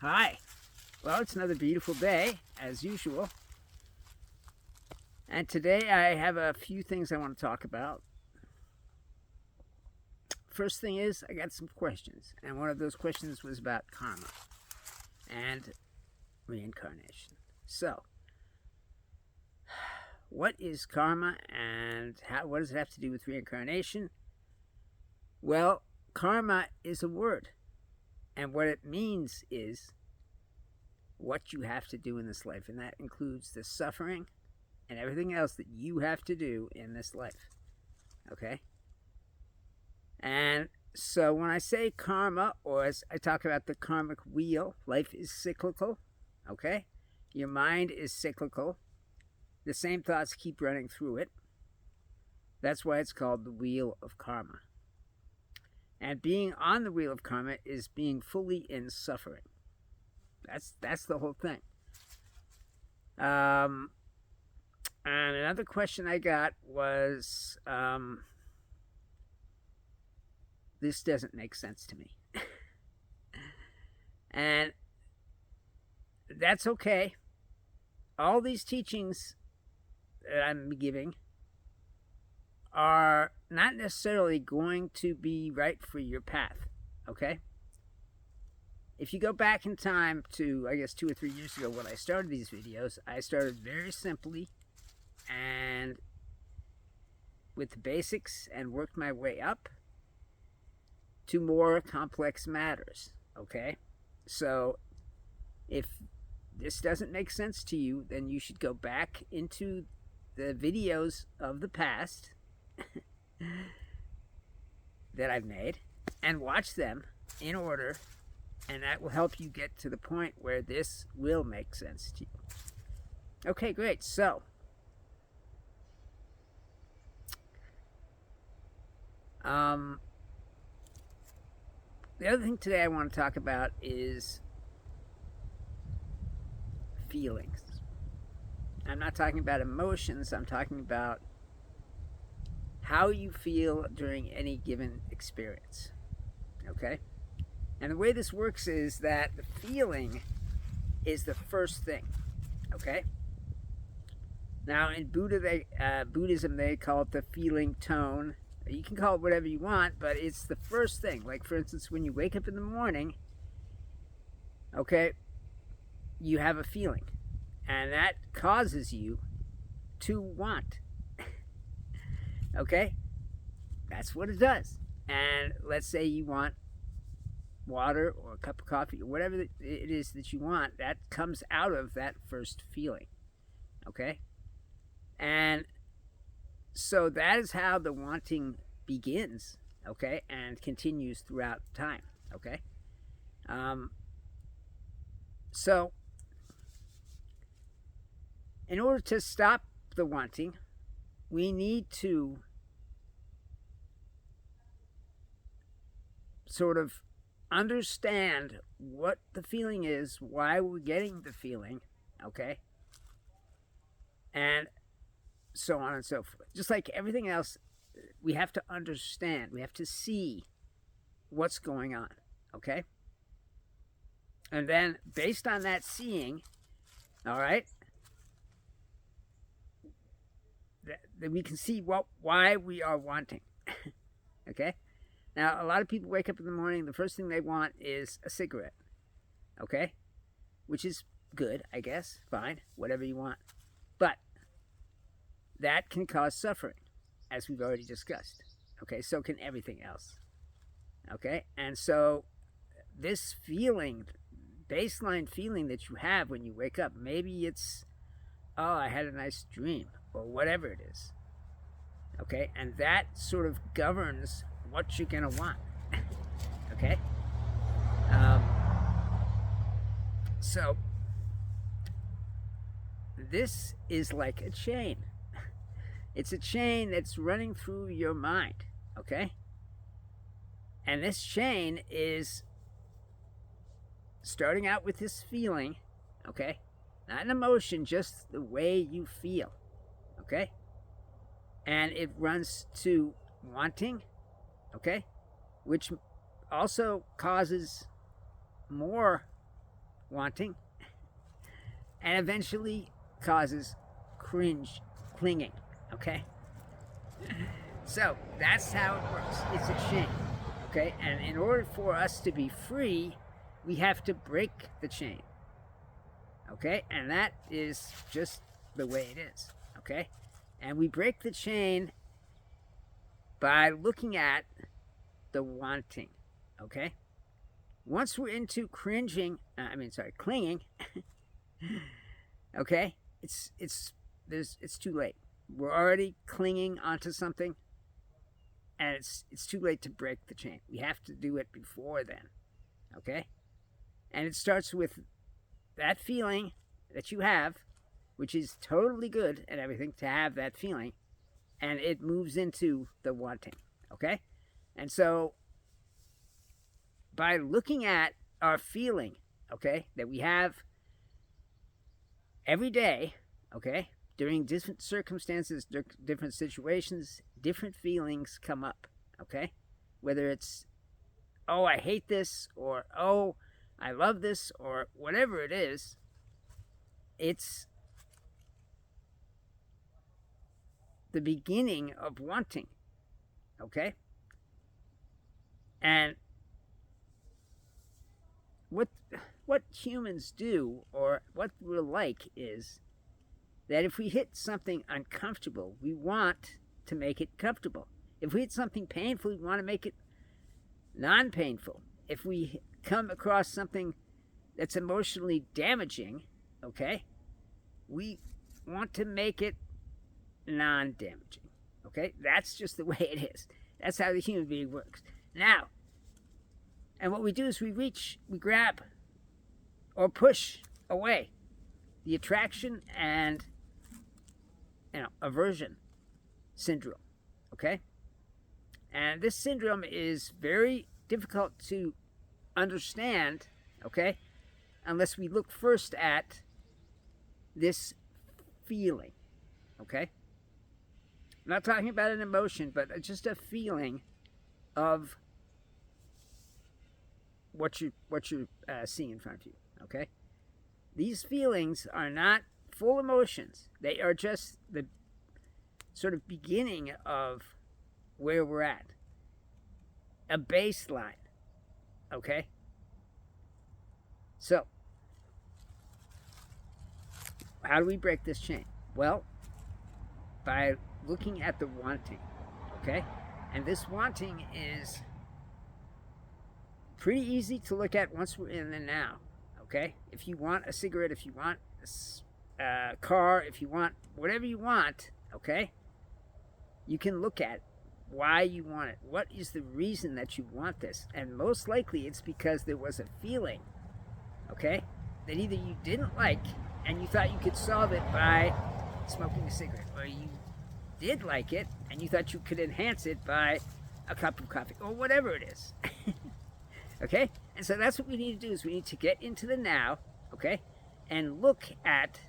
Hi. Well, it's another beautiful day, as usual. And today I have a few things I want to talk about. First thing is, I got some questions. And one of those questions was about karma and reincarnation. So, what is karma and what does it have to do with reincarnation? Well, karma is a word. And what it means is what you have to do in this life. And that includes the suffering and everything else that you have to do in this life. Okay? And so when I say karma, or as I talk about the karmic wheel, life is cyclical. Okay? Your mind is cyclical. The same thoughts keep running through it. That's why it's called the wheel of karma. And being on the wheel of karma is being fully in suffering. That's the whole thing. And another question I got was, this doesn't make sense to me. And that's okay. All these teachings that I'm giving are not necessarily going to be right for your path, okay? If you go back in time to, I guess, 2 or 3 years ago when I started these videos, I started very simply and with the basics and worked my way up to more complex matters, okay? So if this doesn't make sense to you, then you should go back into the videos of the past that I've made and watch them in order, and that will help you get to the point where this will make sense to you. Okay, great. So the other thing today I want to talk about is feelings. I'm not talking about emotions, I'm talking about how you feel during any given experience. Okay? And the way this works is that the feeling is the first thing. Okay? Now, in Buddhism, they call it the feeling tone. You can call it whatever you want, but it's the first thing. Like, for instance, when you wake up in the morning, okay, you have a feeling. And that causes you to want. Okay? That's what it does. And let's say you want water or a cup of coffee or whatever it is that you want, that comes out of that first feeling. Okay? And so that is how the wanting begins, okay, and continues throughout time, okay? So in order to stop the wanting, we need to sort of understand what the feeling is, why we're getting the feeling, okay? And so on and so forth. Just like everything else, we have to understand, we have to see what's going on, okay? And then based on that seeing, all right, that we can see why we are wanting, okay? Now, a lot of people wake up in the morning, the first thing they want is a cigarette, okay? Which is good, I guess, fine, whatever you want. But that can cause suffering, as we've already discussed, okay? So can everything else, okay? And so this feeling, baseline feeling that you have when you wake up, maybe it's, oh, I had a nice dream, or whatever it is, okay? And that sort of governs what you're gonna want, okay? So this is like a chain. It's a chain that's running through your mind, okay? And this chain is starting out with this feeling, okay? Not an emotion, just the way you feel, okay? And it runs to wanting, okay? Which also causes more wanting, and eventually causes clinging. Okay? So that's how it works. It's a chain. Okay? And in order for us to be free, we have to break the chain. Okay? And that is just the way it is. Okay? And we break the chain by looking at the wanting. Okay? Once we're into clinging, okay, it's too late. We're already clinging onto something, and it's too late to break the chain. We have to do it before then. Okay? And it starts with that feeling that you have, which is totally good and everything to have that feeling, and it moves into the wanting. Okay? And so by looking at our feeling, okay, that we have every day, okay, during different circumstances, different situations, different feelings come up, okay? Whether it's, oh, I hate this, or oh, I love this, or whatever it is, it's the beginning of wanting, okay? And what humans do, or what we're like, is that if we hit something uncomfortable, we want to make it comfortable. If we hit something painful, we want to make it non-painful. If we come across something that's emotionally damaging, okay, we want to make it non-damaging. Okay, that's just the way it is. That's how the human being works. Now, and what we do is we grab, or push away the attraction and aversion syndrome. Okay? And this syndrome is very difficult to understand, okay, unless we look first at this feeling. Okay? I'm not talking about an emotion, but just a feeling of what you're seeing in front of you. Okay? These feelings are not full emotions. They are just the sort of beginning of where we're at. A baseline. Okay? So, how do we break this chain? Well, by looking at the wanting. Okay? And this wanting is pretty easy to look at once we're in the now. Okay? If you want a cigarette, if you want a car, if you want whatever you want, okay, you can look at why you want it. What is the reason that you want this? And most likely it's because there was a feeling, okay, that either you didn't like and you thought you could solve it by smoking a cigarette, or you did like it and you thought you could enhance it by a cup of coffee, or whatever it is. Okay? And so that's what we need to do, is we need to get into the now, okay, and look at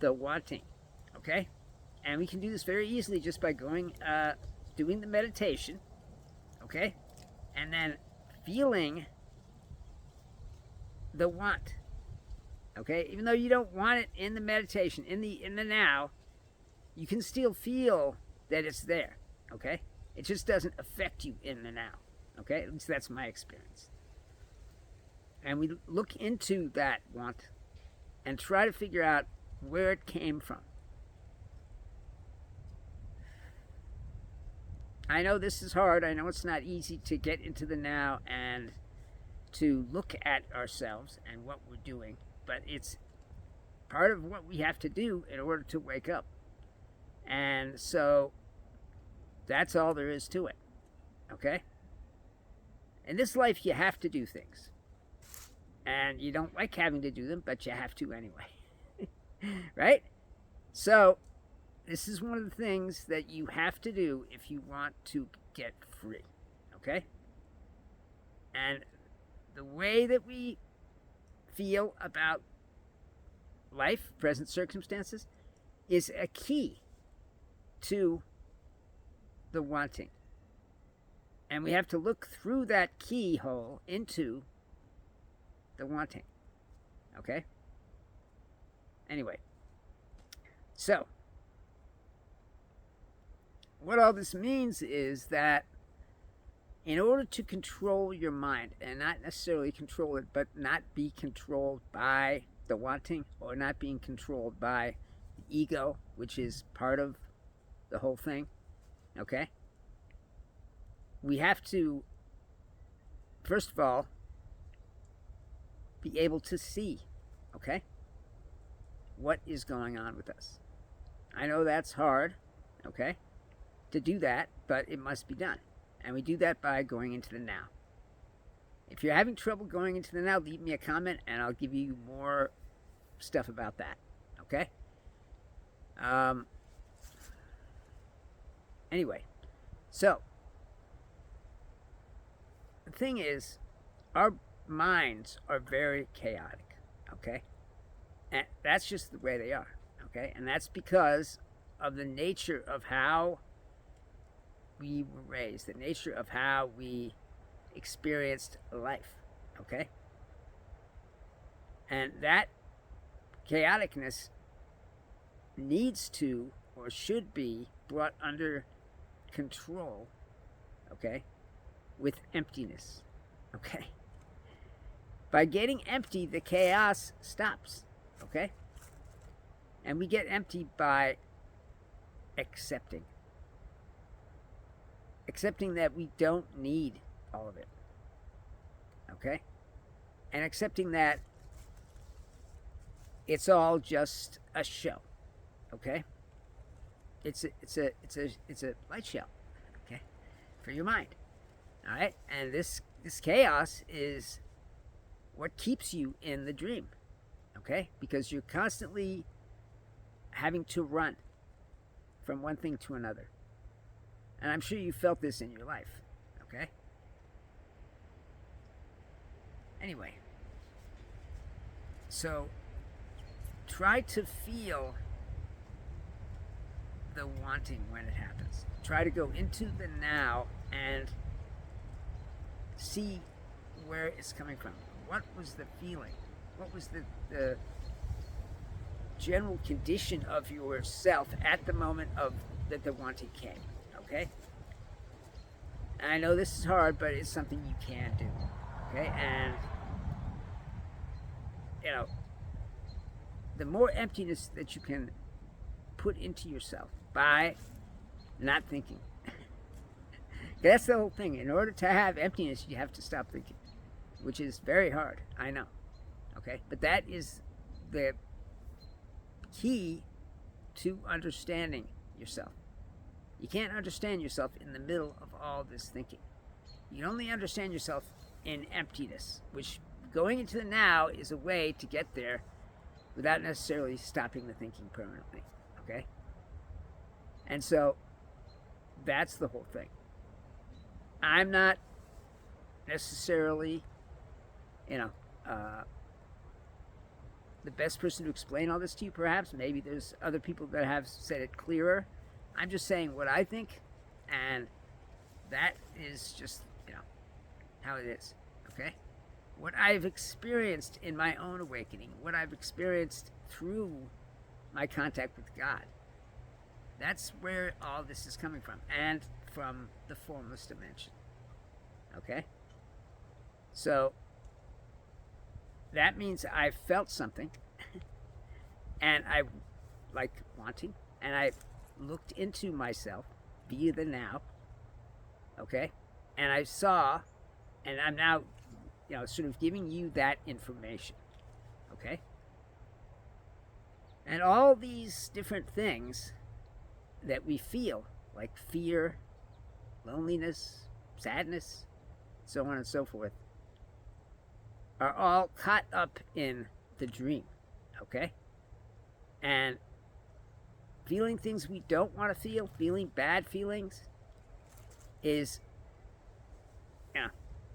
the wanting, okay? And we can do this very easily just by doing the meditation, okay? And then feeling the want, okay? Even though you don't want it in the meditation, in the now, you can still feel that it's there, okay? It just doesn't affect you in the now, okay? At least that's my experience. And we look into that want and try to figure out where it came from. I know this is hard. I know it's not easy to get into the now and to look at ourselves and what we're doing, but it's part of what we have to do in order to wake up. And so that's all there is to it, okay? In this life, you have to do things. And you don't like having to do them, but you have to anyway. Right? So, this is one of the things that you have to do if you want to get free. Okay? And the way that we feel about life, present circumstances, is a key to the wanting. And we have to look through that keyhole into the wanting. Okay? Anyway, so what all this means is that in order to control your mind, and not necessarily control it, but not be controlled by the wanting or not being controlled by the ego, which is part of the whole thing, okay? We have to, first of all, be able to see, okay, what is going on with us. I know that's hard, okay, to do that, but it must be done. And we do that by going into the now. If you're having trouble going into the now, leave me a comment and I'll give you more stuff about that, okay? Anyway, so the thing is, our minds are very chaotic, okay? And that's just the way they are, okay? And that's because of the nature of how we were raised, the nature of how we experienced life, okay? And that chaoticness needs to or should be brought under control, okay, with emptiness, okay? By getting empty, the chaos stops, okay? And we get empty by accepting that we don't need all of it, okay? And accepting that it's all just a show, okay? It's a light show, okay, for your mind, all right? And this chaos is what keeps you in the dream, okay? Because you're constantly having to run from one thing to another. And I'm sure you felt this in your life, okay? Anyway, so try to feel the wanting when it happens. Try to go into the now and see where it's coming from. What was the feeling? What was the general condition of yourself at the moment of that the wanting came? Okay? And I know this is hard, but it's something you can do. Okay? And, you know, the more emptiness that you can put into yourself by not thinking. That's the whole thing. In order to have emptiness, you have to stop thinking, which is very hard. I know. Okay? But that is the key to understanding yourself. You can't understand yourself in the middle of all this thinking. You can only understand yourself in emptiness, which going into the now is a way to get there without necessarily stopping the thinking permanently. Okay? And so that's the whole thing. I'm not necessarily, the best person to explain all this to you, perhaps. Maybe there's other people that have said it clearer. I'm just saying what I think, and that is just, how it is, okay? What I've experienced in my own awakening, what I've experienced through my contact with God, that's where all this is coming from, and from the formless dimension, okay? So that means I felt something, and I like wanting, and I looked into myself via the now, okay? And I saw, and I'm now, sort of giving you that information, okay? And all these different things that we feel, like fear, loneliness, sadness, so on and so forth, are all caught up in the dream, okay? And feeling things we don't want to feel, feeling bad feelings, is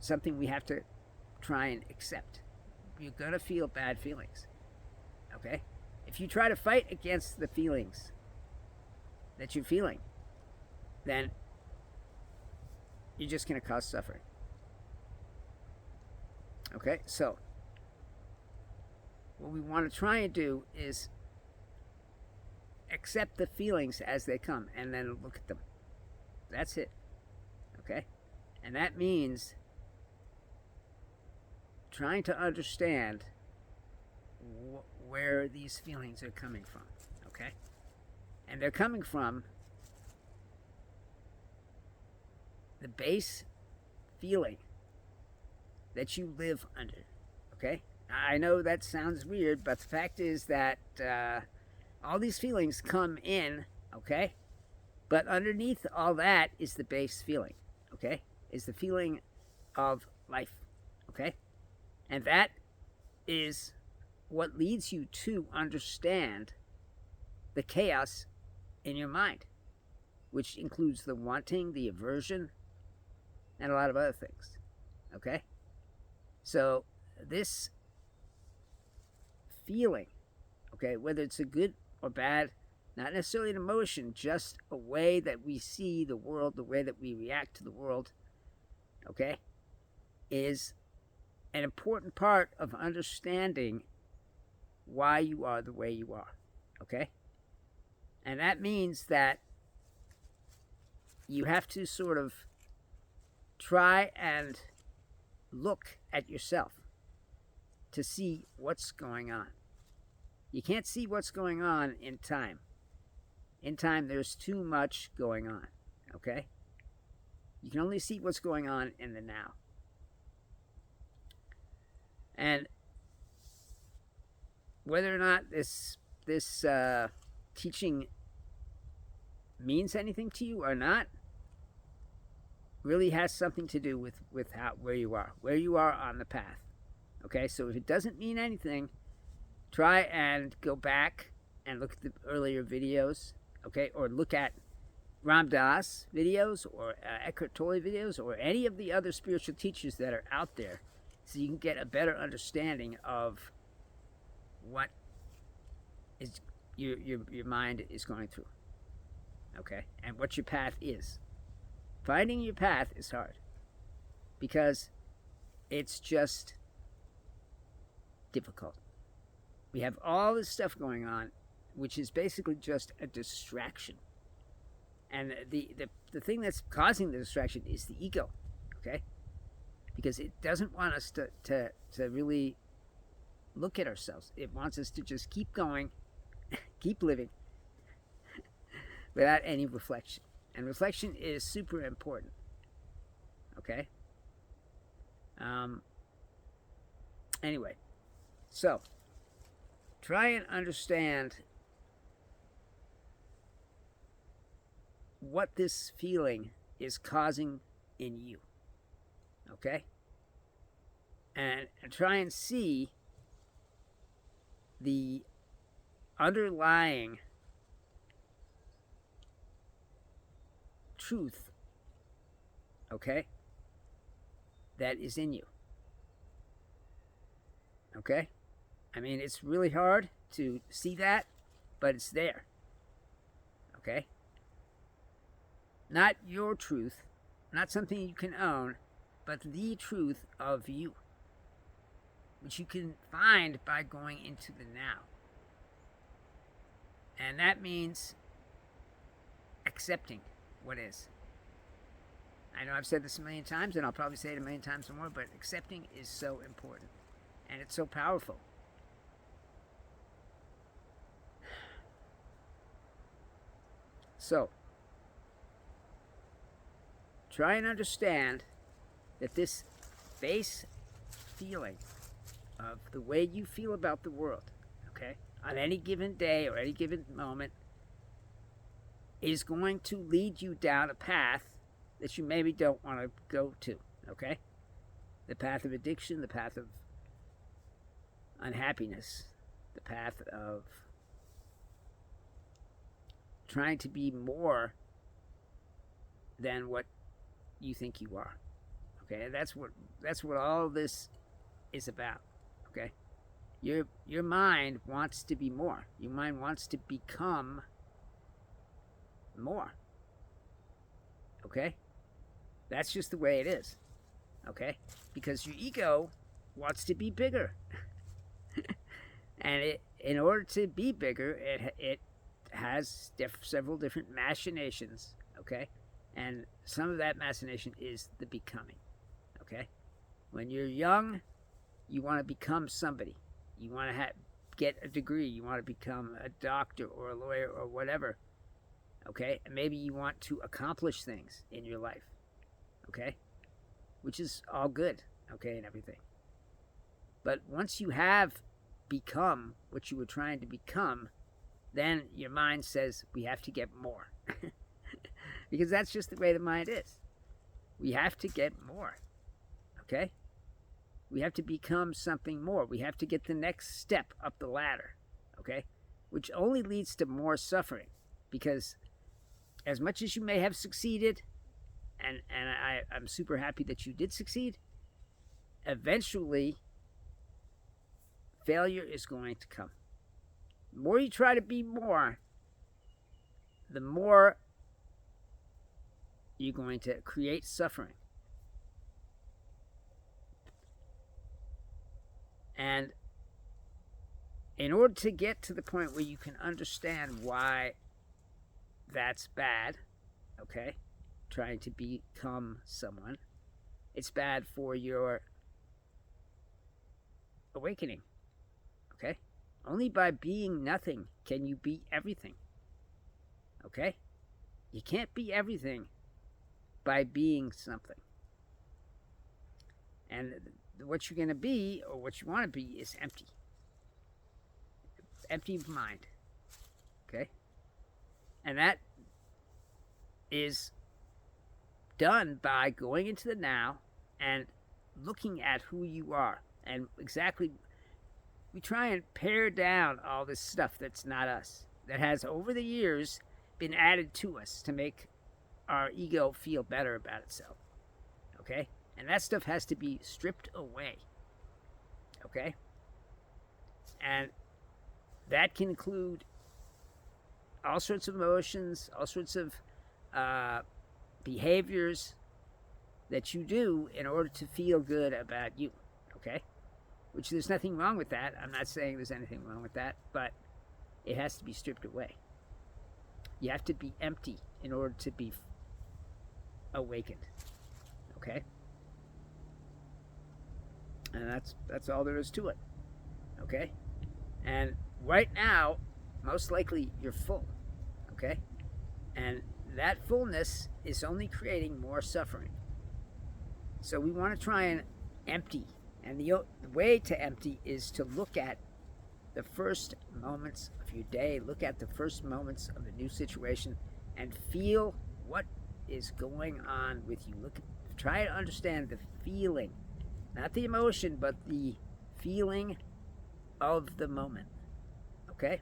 something we have to try and accept. You're going to feel bad feelings, okay? If you try to fight against the feelings that you're feeling, then you're just going to cause suffering. Okay, so what we want to try and do is accept the feelings as they come and then look at them. That's it. Okay? And that means trying to understand where these feelings are coming from. Okay? And they're coming from the base feeling that you live under. Okay? I know that sounds weird, but the fact is that all these feelings come in, okay? But underneath all that is the base feeling, okay? Is the feeling of life, okay? And that is what leads you to understand the chaos in your mind, which includes the wanting, the aversion, and a lot of other things, okay? So this feeling, okay, whether it's a good or bad, not necessarily an emotion, just a way that we see the world, the way that we react to the world, okay, is an important part of understanding why you are the way you are, okay? And that means that you have to sort of try and look at yourself to see what's going on. You can't see what's going on in time. In time, there's too much going on, okay? You can only see what's going on in the now. And whether or not this teaching means anything to you or not really has something to do with where you are on the path. Okay, so if it doesn't mean anything, try and go back and look at the earlier videos, okay, or look at Ram Dass videos or Eckhart Tolle videos or any of the other spiritual teachers that are out there, so you can get a better understanding of what is your mind is going through, okay, and what your path is. Finding your path is hard because it's just difficult. We have all this stuff going on, which is basically just a distraction. And the thing that's causing the distraction is the ego, okay? Because it doesn't want us to really look at ourselves. It wants us to just keep going, keep living, without any reflection. And reflection is super important, okay? Anyway, so try and understand what this feeling is causing in you, okay? And try and see the underlying truth, okay, that is in you, okay? I mean, it's really hard to see that, but it's there, okay? Not your truth, not something you can own, but the truth of you, which you can find by going into the now. And that means accepting what is. I know I've said this a million times, and I'll probably say it a million times more, but accepting is so important, and it's so powerful. So, try and understand that this base feeling of the way you feel about the world, okay, on any given day or any given moment, is going to lead you down a path that you maybe don't want to go to, okay? The path of addiction, the path of unhappiness, the path of trying to be more than what you think you are, okay? And that's what all this is about, okay? Your mind wants to be more. Your mind wants to become more, okay? That's just the way it is, okay? Because your ego wants to be bigger. And in order to be bigger, it has several different machinations, okay? And some of that machination is the becoming, okay? When you're young, you want to become somebody. You want to get a degree. You want to become a doctor or a lawyer or whatever, okay? And maybe you want to accomplish things in your life, okay? Which is all good, okay, and everything. But once you have become what you were trying to become, then your mind says, we have to get more. Because that's just the way the mind is. We have to get more, okay? We have to become something more. We have to get the next step up the ladder, okay? Which only leads to more suffering. Because as much as you may have succeeded, and I'm super happy that you did succeed, eventually failure is going to come. The more you try to be more, the more you're going to create suffering. And in order to get to the point where you can understand why that's bad, okay, trying to become someone, it's bad for your awakening, okay? Only by being nothing can you be everything, okay? You can't be everything by being something. And what you're going to be, or what you want to be, is empty. Empty of mind, okay? And that is done by going into the now and looking at who you are. And exactly, we try and pare down all this stuff that's not us, that has over the years been added to us to make our ego feel better about itself, okay? And that stuff has to be stripped away, okay? And that can include all sorts of emotions, all sorts of behaviors that you do in order to feel good about you, okay? Which there's nothing wrong with that. I'm not saying there's anything wrong with that, but it has to be stripped away. You have to be empty in order to be awakened, okay? And that's all there is to it, okay? And right now, most likely you're full, okay? And that fullness is only creating more suffering. So we want to try and empty. And the way to empty is to look at the first moments of your day, look at the first moments of a new situation, and feel what is going on with you. Try to understand the feeling. Not the emotion, but the feeling of the moment, okay?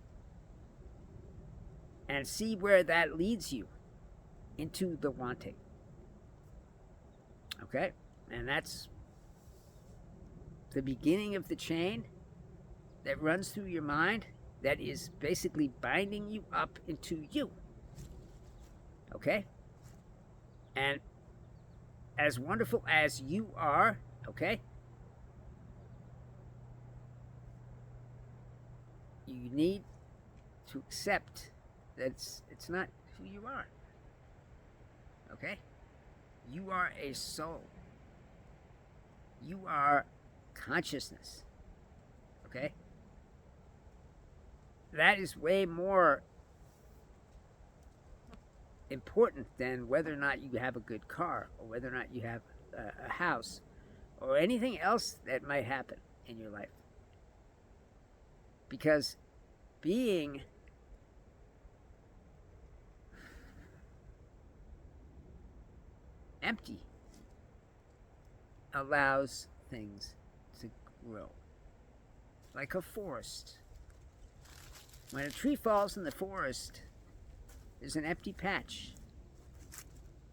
And see where that leads you into the wanting, okay? And that's the beginning of the chain that runs through your mind that is basically binding you up into you, okay? And as wonderful as you are, okay, you need to accept that it's not who you are, okay? You are a soul. You are consciousness, okay? That is way more important than whether or not you have a good car, or whether or not you have a house, or anything else that might happen in your life. Because being empty allows things to grow. Like a forest. When a tree falls in the forest, there's an empty patch,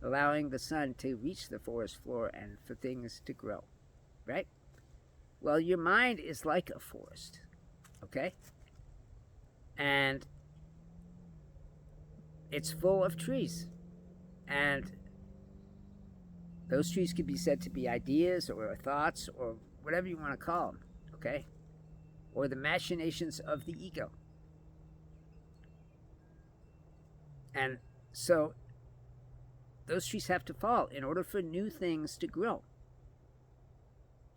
allowing the sun to reach the forest floor and for things to grow, right? Well, your mind is like a forest, okay? And it's full of trees. And those trees could be said to be ideas or thoughts or whatever you want to call them, okay? or the machinations of the ego. And so those trees have to fall in order for new things to grow.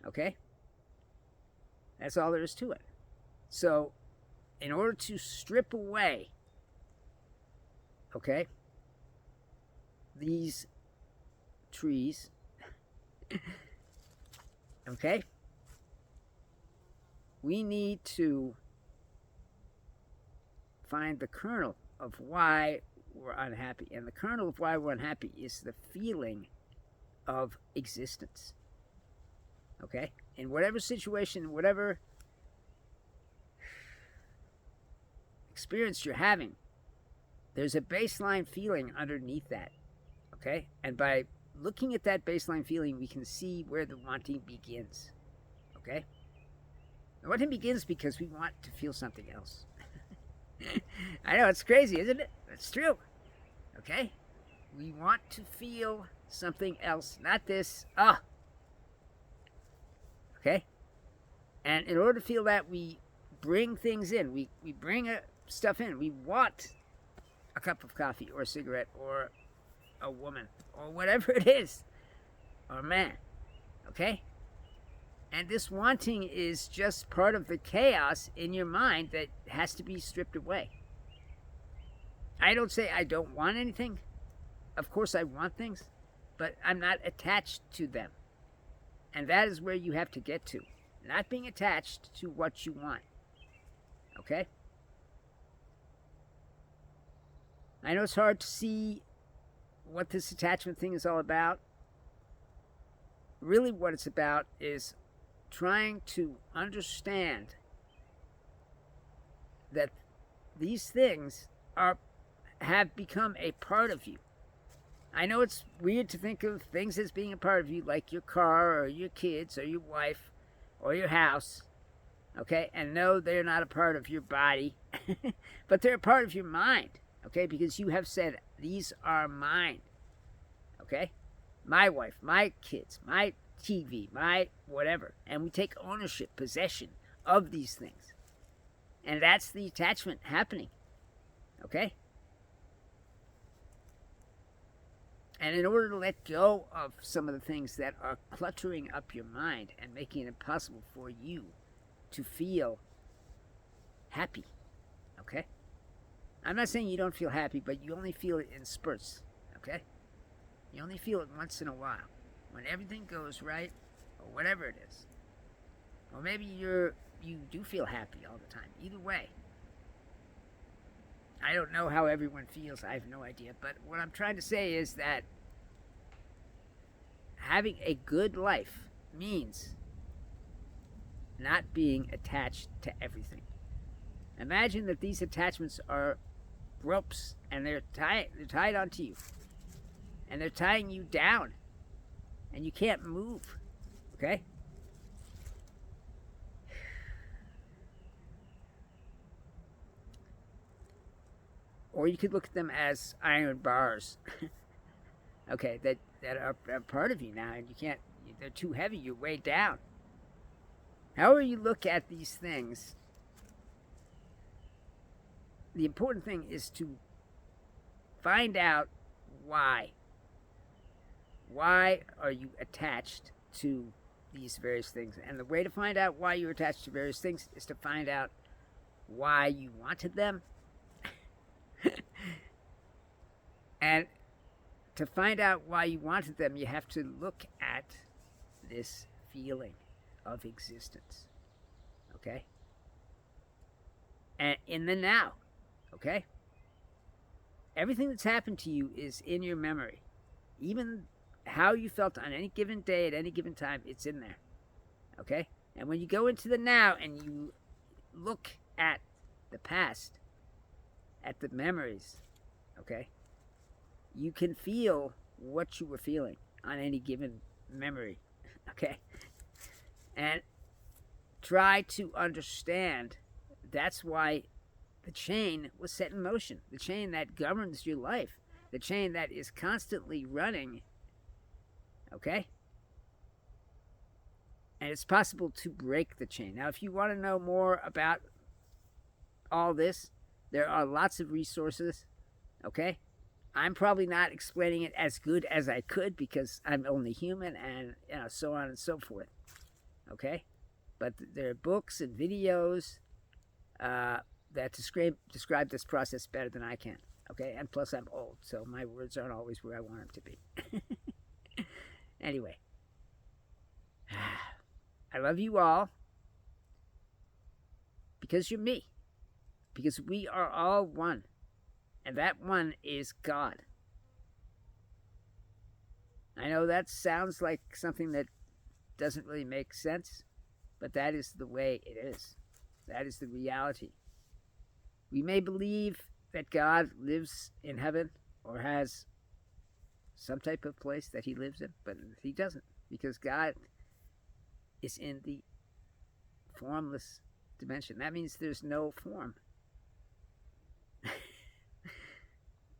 Okay? That's all there is to it. So, in order to strip away, okay, these trees, okay, we need to find the kernel of why we're unhappy. And the kernel of why we're unhappy is the feeling of existence. Okay? In whatever situation, whatever experience you're having, there's a baseline feeling underneath that. Okay? And by looking at that baseline feeling, we can see where the wanting begins. Okay? The wanting begins because we want to feel something else. I know, it's crazy, isn't it? It's true. Okay? We want to feel something else, not this. Okay? And in order to feel that, we bring things in. We bring stuff in. We want a cup of coffee or a cigarette or a woman or whatever it is, or a man. Okay? And this wanting is just part of the chaos in your mind that has to be stripped away. I don't say I don't want anything. Of course I want things, but I'm not attached to them. And that is where you have to get to. Not being attached to what you want. Okay? I know it's hard to see what this attachment thing is all about. Really what it's about is trying to understand that these things have become a part of you. I know it's weird to think of things as being a part of you, like your car or your kids or your wife or your house, okay? And no, they're not a part of your body, but they're a part of your mind, okay? Because you have said, these are mine, okay? My wife, my kids, my TV, my whatever. And we take ownership, possession of these things. And that's the attachment happening, okay? And in order to let go of some of the things that are cluttering up your mind and making it impossible for you to feel happy, okay? I'm not saying you don't feel happy, but you only feel it in spurts, okay? You only feel it once in a while, when everything goes right, or whatever it is. Or maybe you do feel happy all the time. Either way. I don't know how everyone feels. I have no idea. But what I'm trying to say is that having a good life means not being attached to everything. Imagine that these attachments are ropes and they're tied onto you. And they're tying you down. And you can't move. Okay? Or you could look at them as iron bars, okay, that are part of you now, and you can't, they're too heavy, you're weighed down. However you look at these things, the important thing is to find out why. Why are you attached to these various things? And the way to find out why you're attached to various things is to find out why you wanted them. And to find out why you wanted them, you have to look at this feeling of existence. Okay? And in the now. Okay? Everything that's happened to you is in your memory. Even how you felt on any given day at any given time, it's in there. Okay? And when you go into the now and you look at the past, at the memories, okay, you can feel what you were feeling on any given memory, okay? And try to understand that's why the chain was set in motion, the chain that governs your life, the chain that is constantly running, okay? And it's possible to break the chain. Now, if you want to know more about all this, there are lots of resources, okay? I'm probably not explaining it as good as I could because I'm only human and so on and so forth, okay? But there are books and videos that describe this process better than I can, okay? And plus, I'm old, so my words aren't always where I want them to be. Anyway, I love you all because you're me, because we are all one, and that one is God. I know that sounds like something that doesn't really make sense, but that is the way it is. That is the reality. We may believe that God lives in heaven or has some type of place that he lives in, but he doesn't, because God is in the formless dimension. That means there's no form.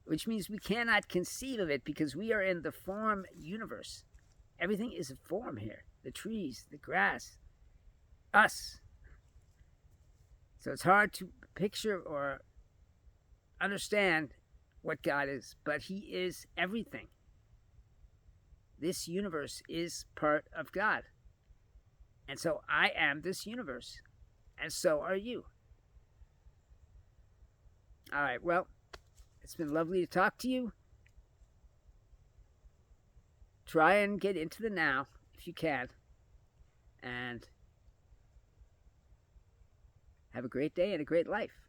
Which means we cannot conceive of it because we are in the form universe. Everything is a form here. The trees, the grass, us. So it's hard to picture or understand what God is, but he is everything. This universe is part of God. And so I am this universe. And so are you. All right, well, it's been lovely to talk to you. Try and get into the now if you can. And have a great day and a great life.